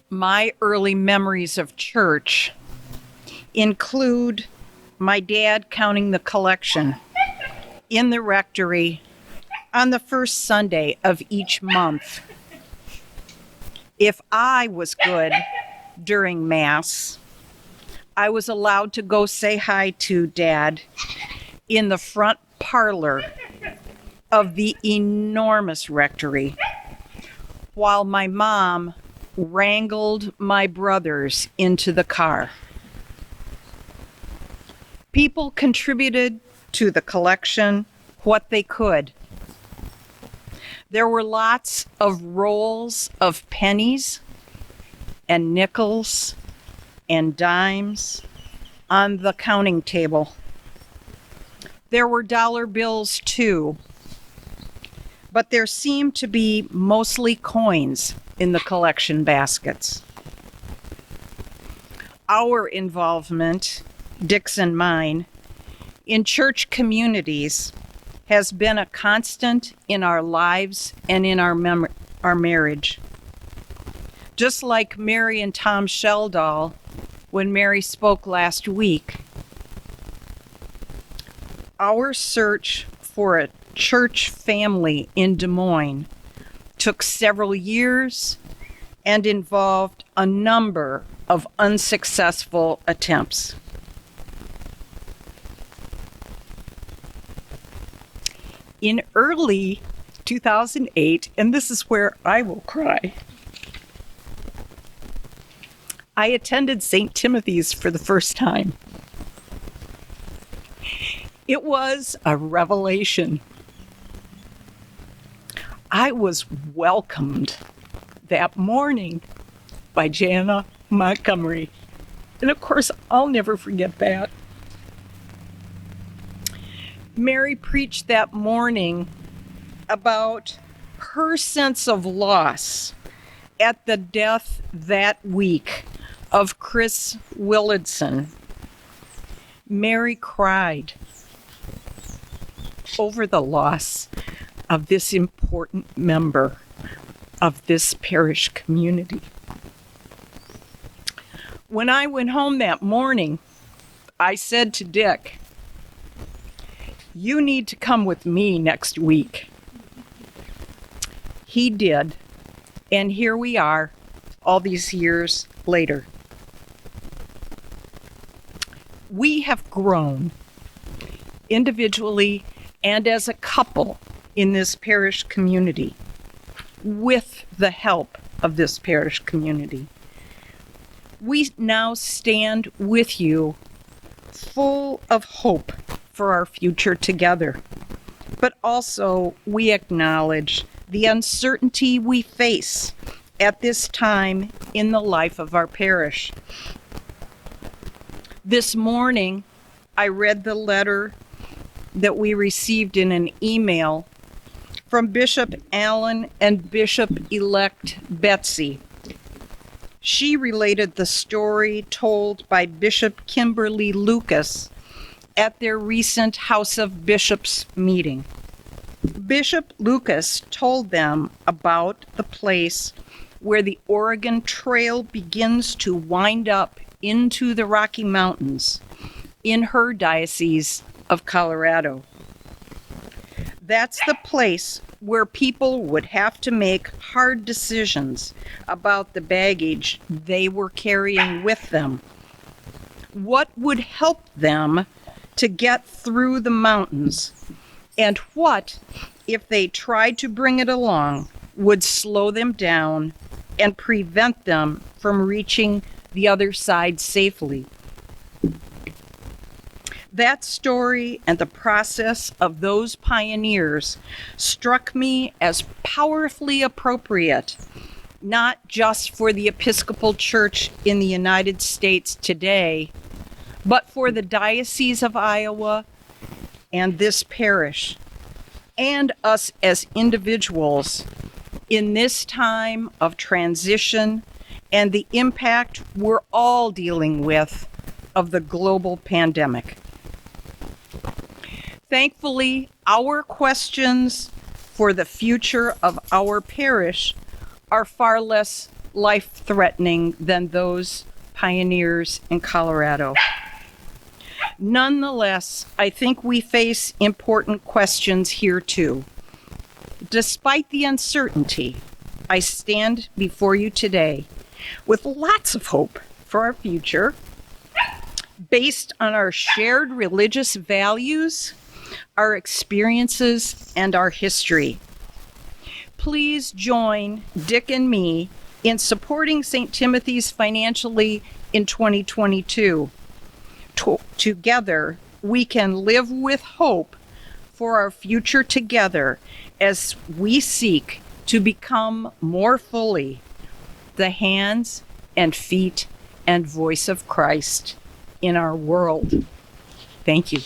My early memories of church include my dad counting the collection in the rectory on the first Sunday of each month. If I was good during Mass, I was allowed to go say hi to Dad in the front parlor of the enormous rectory, while my mom wrangled my brothers into the car. People contributed to the collection what they could. There were lots of rolls of pennies and nickels and dimes on the counting table. There were dollar bills too, but there seemed to be mostly coins in the collection baskets. Our involvement, Dick's and mine, in church communities has been a constant in our lives and in our marriage. Just like Mary and Tom Sheldall, when Mary spoke last week, our search for a church family in Des Moines took several years and involved a number of unsuccessful attempts. In early 2008, and this is where I will cry, I attended St. Timothy's for the first time. It was a revelation. I was welcomed that morning by Jana Montgomery. And of course, I'll never forget that. Mary preached that morning about her sense of loss at the death that week of Chris Willardson. Mary cried over the loss of this important member of this parish community. When I went home that morning, I said to Dick, "You need to come with me next week." He did, and here we are, all these years later. We have grown individually and as a couple in this parish community with the help of this parish community. We now stand with you full of hope for our future together, but also we acknowledge the uncertainty we face at this time in the life of our parish. This morning, I read the letter that we received in an email from Bishop Allen and Bishop-elect Betsy. She related the story told by Bishop Kimberly Lucas at their recent House of Bishops meeting. Bishop Lucas told them about the place where the Oregon Trail begins to wind up into the Rocky Mountains in her diocese of Colorado. That's the place where people would have to make hard decisions about the baggage they were carrying with them. What would help them to get through the mountains, and what, if they tried to bring it along, would slow them down and prevent them from reaching the other side safely. That story and the process of those pioneers struck me as powerfully appropriate, not just for the Episcopal Church in the United States today, but for the Diocese of Iowa and this parish, and us as individuals in this time of transition and the impact we're all dealing with of the global pandemic. Thankfully, our questions for the future of our parish are far less life-threatening than those pioneers in Colorado. Nonetheless, I think we face important questions here too. Despite the uncertainty, I stand before you today with lots of hope for our future, based on our shared religious values, our experiences, and our history. Please join Dick and me in supporting St. Timothy's financially in 2022. Together, we can live with hope for our future together as we seek to become more fully the hands and feet and voice of Christ in our world. Thank you.